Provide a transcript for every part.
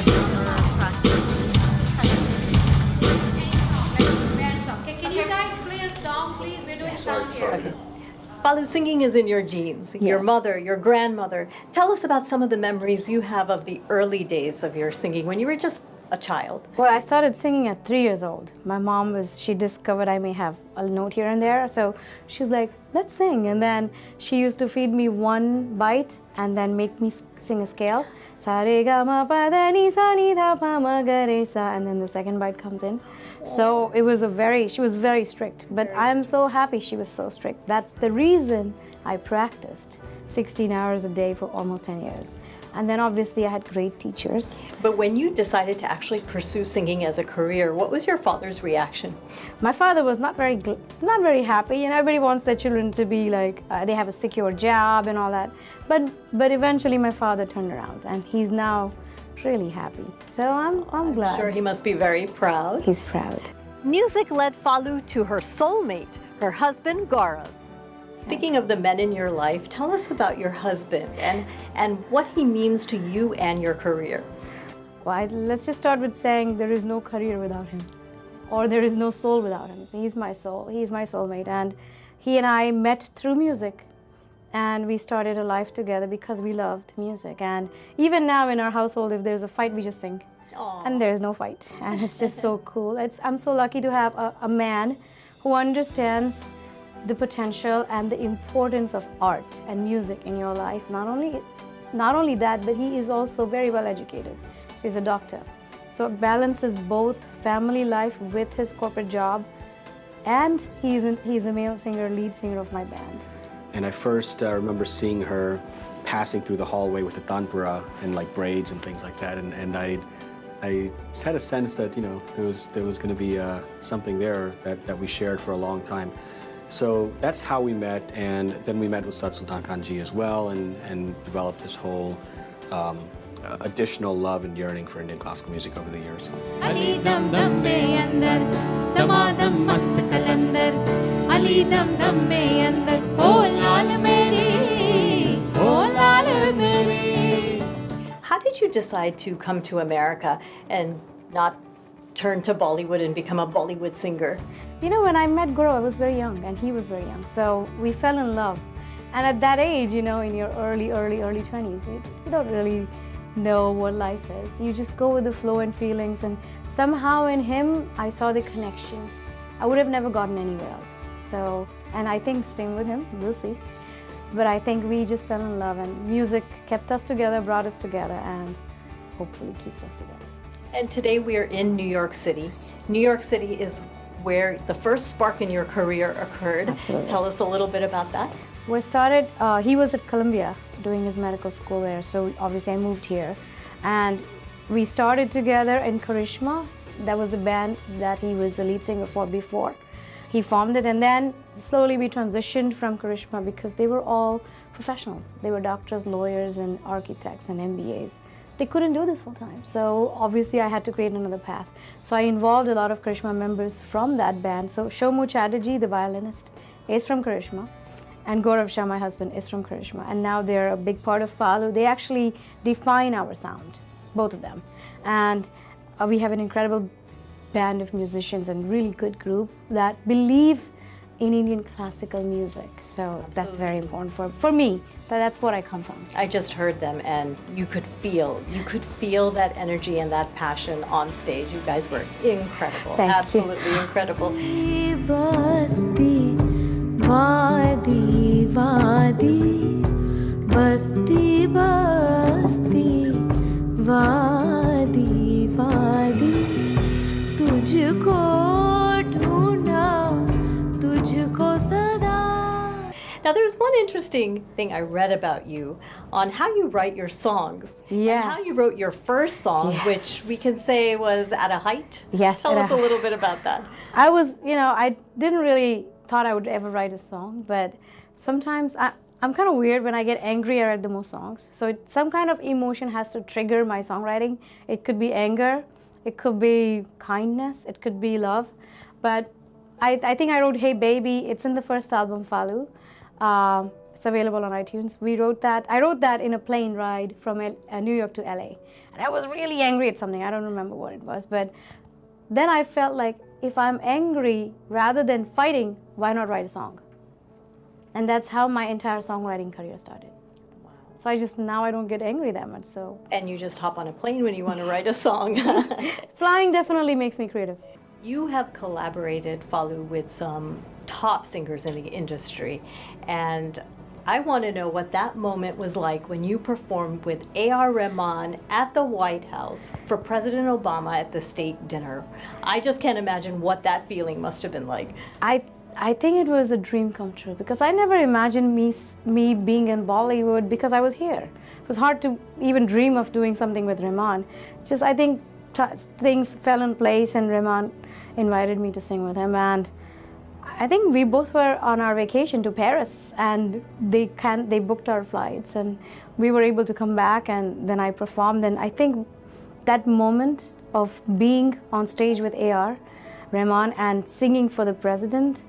Can you guys play a song, please? We're doing sound here. Okay. Falu, singing is in your genes. Your mother, your grandmother. Tell us about some of the memories you have of the early days of your singing when you were just a child. Well, I started singing at 3 years old. My mom she discovered I may have a note here and there, so she's like, let's sing. And then she used to feed me one bite and then make me sing a scale. Sa re ga ma pa da ni sa ni da pa ma ga re sa, and then the second bite comes in. So she was very strict, but I'm so happy she was so strict. That's the reason I practiced 16 hours a day for almost 10 years. And then obviously I had great teachers. But when you decided to actually pursue singing as a career, what was your father's reaction? My father was not very happy. You know, everybody wants their children to be like, they have a secure job and all that. But eventually my father turned around and he's now really happy. So I'm glad. I'm sure he must be very proud. He's proud. Music led Falu to her soulmate, her husband Gaurav. Speaking of the men in your life, tell us about your husband and what he means to you and your career. Well, let's just start with saying there is no career without him, or there is no soul without him. So he's my soul, he's my soulmate, and he and I met through music, and we started a life together because we loved music. And even now in our household, if there's a fight, we just sing. Aww. And there's no fight, and it's just so cool. I'm so lucky to have a man who understands the potential and the importance of art and music in your life. Not only that, but he is also very well educated. So he's a doctor. So it balances both family life with his corporate job, and he's a male singer, lead singer of my band. And I first remember seeing her passing through the hallway with a tanpura and like braids and things like that, and I just had a sense that, you know, there was going to be something there that we shared for a long time. So that's how we met, and then we met with Sat Sultan Khan Ji as well, and developed this whole additional love and yearning for Indian classical music over the years. Ali dam dam me andar, damadam mast kalandar. Ali dam dam me andar, oh lal meri, oh lal meri. How did you decide to come to America and not turn to Bollywood and become a Bollywood singer? You know, when I met Gaurav, I was very young and he was very young. So we fell in love. And at that age, you know, in your early 20s, you don't really know what life is. You just go with the flow and feelings. And somehow in him, I saw the connection. I would have never gotten anywhere else. So, and I think same with him, we'll see. But I think we just fell in love, and music kept us together, brought us together, and hopefully keeps us together. And today we are in New York City. New York City is where the first spark in your career occurred. Absolutely. Tell us a little bit about that. We started, he was at Columbia doing his medical school there, so obviously I moved here. And we started together in Karishma. That was the band that he was the lead singer for before. He formed it, and then slowly we transitioned from Karishma because they were all professionals. They were doctors, lawyers, and architects and MBAs. They couldn't do this full time, so obviously I had to create another path. So I involved a lot of Karishma members from that band. So Shomu Chatterjee, the violinist, is from Karishma, and Gaurav Shah, my husband, is from Karishma. And now they're a big part of Falu. They actually define our sound, both of them. And we have an incredible band of musicians and really good group that believe in Indian classical music. So that's very important for me. That's what I come from. I just heard them, and you could feel that energy and that passion on stage. You guys were incredible. Thank Absolutely you. Incredible. Basti, vadi, vadi, basti, basti, vadi, vadi, tujhko dhoonda, tujhko sada. Now, there's one interesting thing I read about you on how you write your songs. Yeah. And how you wrote your first song, Yes. which we can say was At a Height. Yes, Tell At a us a little bit about that. I was, you know, I didn't really thought I would ever write a song, but sometimes I'm kind of weird. When I get angry, I write the most songs. So some kind of emotion has to trigger my songwriting. It could be anger, it could be kindness, it could be love. But I think I wrote Hey Baby. It's in the first album, Falu. It's available on iTunes. I wrote that in a plane ride from New York to LA. And I was really angry at something. I don't remember what it was. But then I felt like if I'm angry, rather than fighting, why not write a song? And that's how my entire songwriting career started. Wow. So now I don't get angry that much. So And you just hop on a plane when you want to write a song. flying definitely makes me creative. You have collaborated, Falu, with some top singers in the industry, and I want to know what that moment was like when you performed with A.R. Rahman at the White House for President Obama at the state dinner. I just can't imagine what that feeling must have been like. I think it was a dream come true because I never imagined me being in Bollywood because I was here. It was hard to even dream of doing something with Rahman. Just I think things fell in place and Rahman invited me to sing with him, and I think we both were on our vacation to Paris, and they booked our flights, and we were able to come back, and then I performed. And I think that moment of being on stage with A.R. Rahman and singing for the president,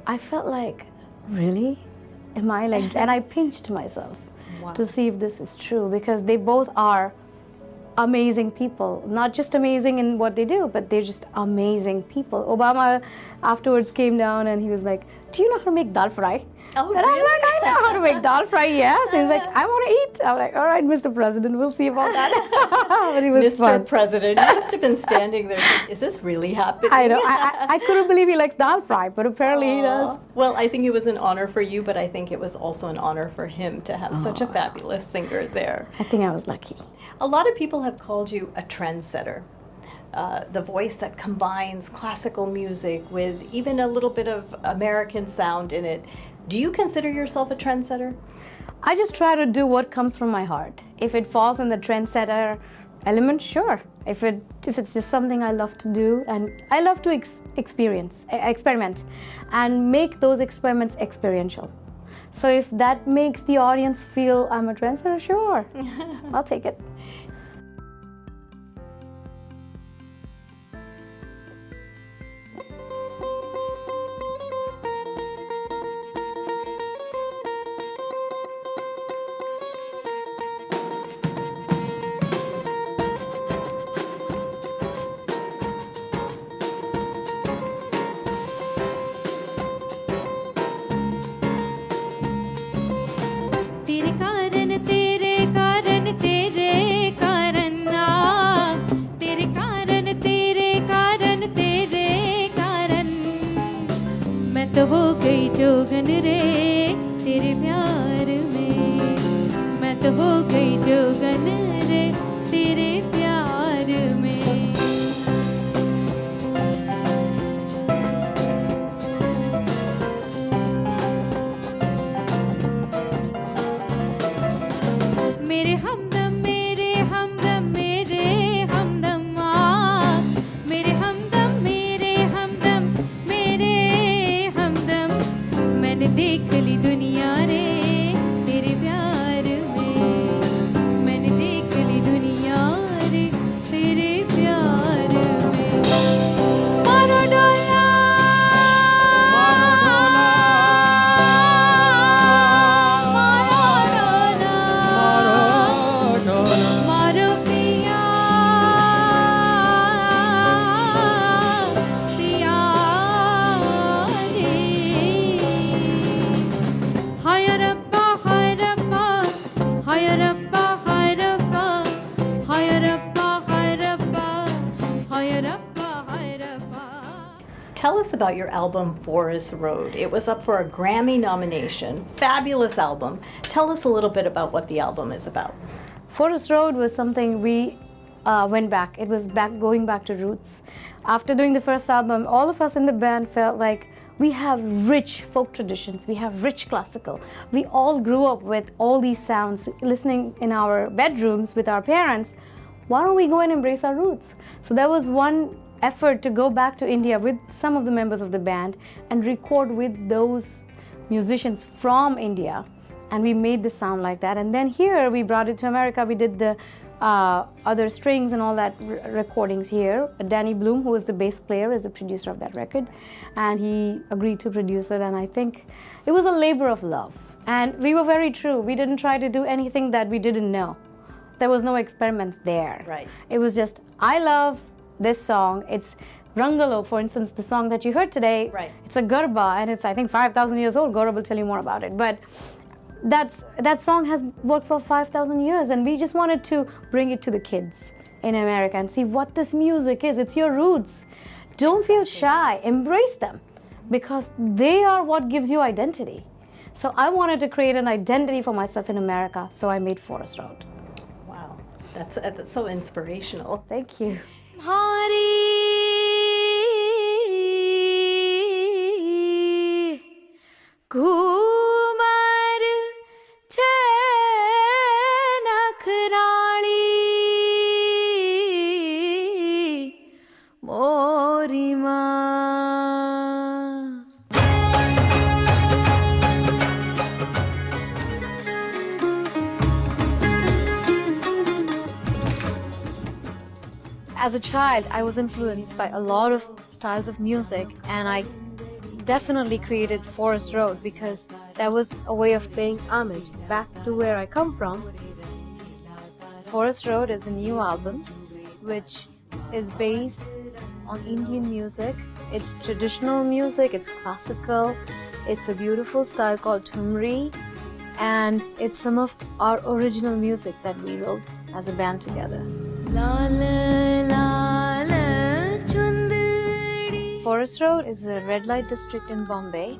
I felt like, really? Am I like? And I pinched myself to see if this was true, because they both are amazing people, not just amazing in what they do, but they're just amazing people. Obama afterwards came down and he was like, do you know how to make dal fry? Oh, and really? I'm like, I know how to make dal fry, yes. He's like, I want to eat. I'm like, all right, Mr. President, we'll see about that. But it was Mr. fun. President, you must have been standing there thinking, is this really happening? I know. I couldn't believe he likes dal fry, but apparently he does. Well, I think it was an honor for you, but I think it was also an honor for him to have such a fabulous singer there. I think I was lucky. A lot of people have called you a trendsetter. The voice that combines classical music with even a little bit of American sound in it. Do you consider yourself a trendsetter? I just try to do what comes from my heart. If it falls in the trendsetter element, sure. If it's just something I love to do, and I love to experiment and make those experiments experiential. So if that makes the audience feel I'm a trendsetter, sure, I'll take it. तो हो गई जोगन रे तेरे प्यार में मैं तो हो गई जोगन रे तेरे प्यार में मेरे हमदम मेरे हमदम मेरे हमदम मेरे हमदम मेरे हमदम मेरे हमदम मैंने देख ली दुनिया रे तेरे प्यार में मैंने देख ली दुनिया रे तेरे प्यार में मारो डोला मारो पिया पिया जी हाय रब्बा हाय रब्बा हाय रब्बा हाय रब्बा हाय रब्बा हाय रब्बा हाय रब्बा हाय रब्बा Tell us about your album, Forest Road. It was up for a Grammy nomination. Fabulous album. Tell us a little bit about what the album is about. Forest Road was something we went back. It was going back to roots. After doing the first album, all of us in the band felt like we have rich folk traditions, we have rich classical. We all grew up with all these sounds, listening in our bedrooms with our parents. Why don't we go and embrace our roots? So there was one effort to go back to India with some of the members of the band and record with those musicians from India. And we made the sound like that. And then here we brought it to America. We did the other strings and all that recordings here. Danny Bloom, who was the bass player, is the producer of that record. And he agreed to produce it. And I think it was a labor of love. And we were very true. We didn't try to do anything that we didn't know. There was no experiments there. Right. It was just, I love this song. It's Rangalo, for instance, the song that you heard today. Right. It's a garba, and it's, I think, 5,000 years old. Gaurav will tell you more about it. But that song has worked for 5,000 years, and we just wanted to bring it to the kids in America and see what this music is. It's your roots. Don't feel shy. Embrace them, because they are what gives you identity. So I wanted to create an identity for myself in America, so I made Forest Road. Wow, that's so inspirational. Thank you. Ghoomar नखराली मोरी माँ. As a child, I was influenced by a lot of styles of music, and I definitely created Forest Road because that was a way of paying homage back to where I come from. Forest Road is a new album which is based on Indian music. It's traditional music, it's classical, it's a beautiful style called Thumri, and it's some of our original music that we wrote as a band together. Forest Road is a red light district in Bombay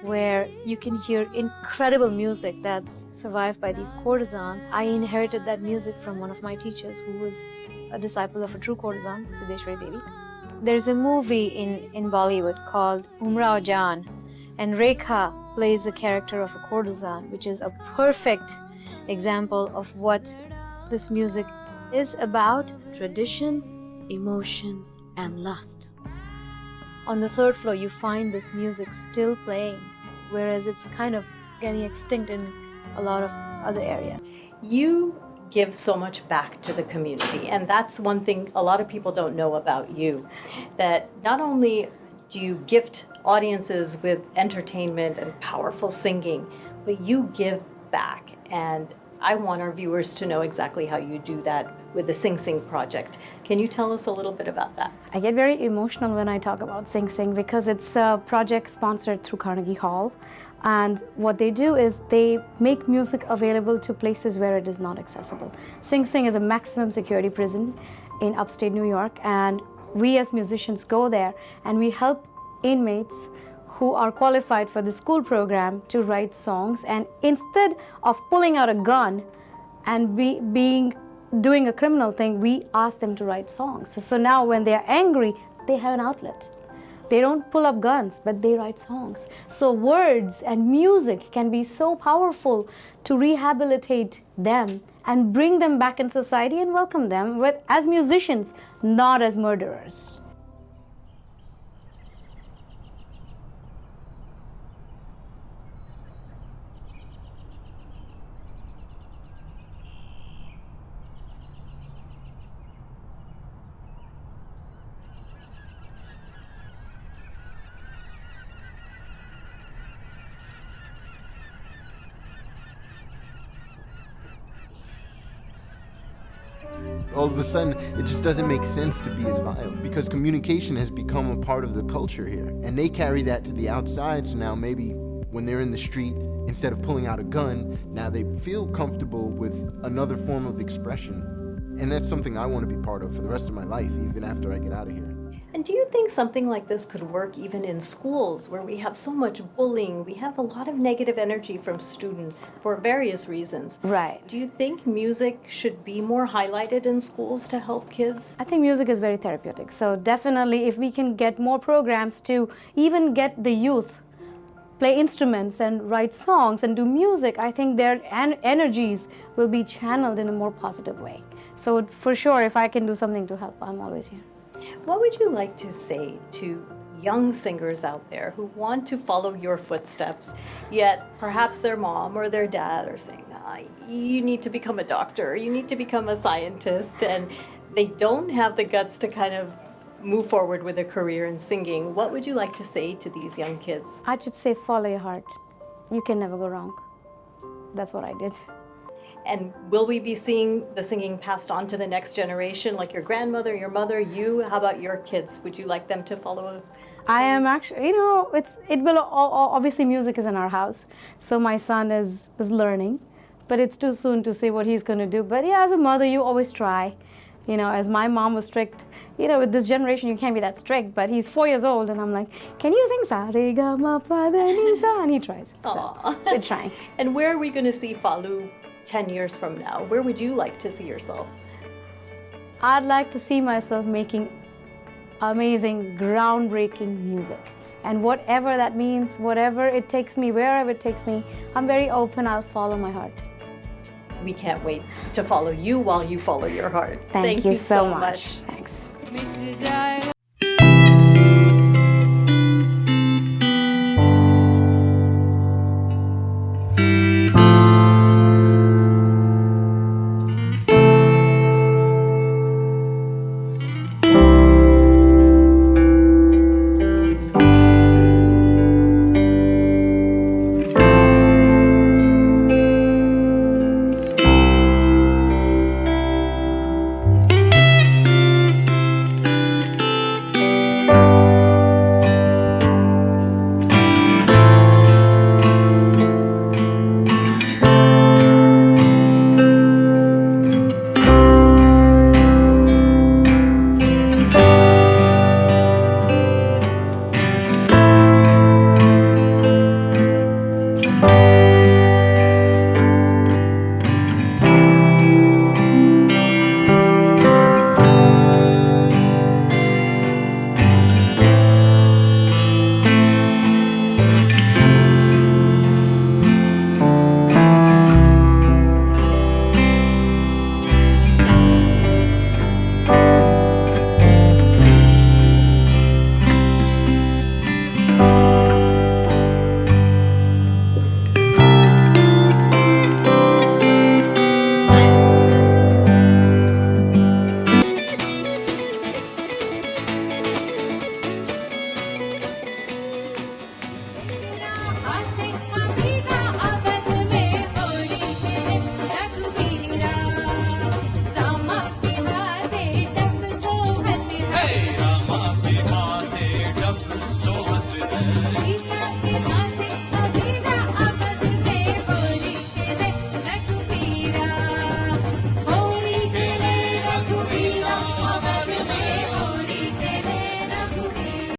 where you can hear incredible music that's survived by these courtesans. I inherited that music from one of my teachers who was a disciple of a true courtesan, Siddheshwari Devi. There's a movie in Bollywood called Umrao Jaan, and Rekha plays the character of a courtesan, which is a perfect example of what this music is about: traditions, emotions, and lust. On the third floor, you find this music still playing, whereas it's kind of getting extinct in a lot of other areas. You give so much back to the community, and that's one thing a lot of people don't know about you, that not only do you gift audiences with entertainment and powerful singing, but you give back. And I want our viewers to know exactly how you do that with the Sing Sing project. Can you tell us a little bit about that? I get very emotional when I talk about Sing Sing because it's a project sponsored through Carnegie Hall. And what they do is they make music available to places where it is not accessible. Sing Sing is a maximum security prison in upstate New York, and we as musicians go there and we help inmates who are qualified for the school program to write songs, and instead of pulling out a gun and doing a criminal thing, we ask them to write songs. So now when they are angry, they have an outlet. They don't pull up guns, but they write songs. So words and music can be so powerful to rehabilitate them and bring them back in society and welcome them as musicians, not as murderers. All of a sudden, it just doesn't make sense to be as violent because communication has become a part of the culture here. And they carry that to the outside, so now maybe when they're in the street, instead of pulling out a gun, now they feel comfortable with another form of expression. And that's something I want to be part of for the rest of my life, even after I get out of here. And do you think something like this could work even in schools where we have so much bullying? We have a lot of negative energy from students for various reasons. Right. Do you think music should be more highlighted in schools to help kids? I think music is very therapeutic. So definitely if we can get more programs to even get the youth play instruments and write songs and do music, I think their energies will be channeled in a more positive way. So for sure, if I can do something to help, I'm always here. What would you like to say to young singers out there who want to follow your footsteps, yet perhaps their mom or their dad are saying, you need to become a doctor, you need to become a scientist, and they don't have the guts to kind of move forward with a career in singing? What would you like to say to these young kids? I should say follow your heart. You can never go wrong. that's what I did. And will we be seeing the singing passed on to the next generation, like your grandmother, your mother, you? How about your kids? Would you like them to follow? I am actually, it will, obviously music is in our house, so my son is learning, but it's too soon to say what he's going to do. But yeah, as a mother, you always try. As my mom was strict, with this generation, you can't be that strict, but he's 4 years old, and I'm like, can you sing sa re ga ma pa da ni sa? And he tries. So we're trying. And where are we going to see Falu 10 years from now? Where would you like to see yourself? I'd like to see myself making amazing, groundbreaking music. And whatever that means, whatever it takes me, wherever it takes me, I'm very open, I'll follow my heart. We can't wait to follow you while you follow your heart. Thank you so much. Thanks. मिट जाएगा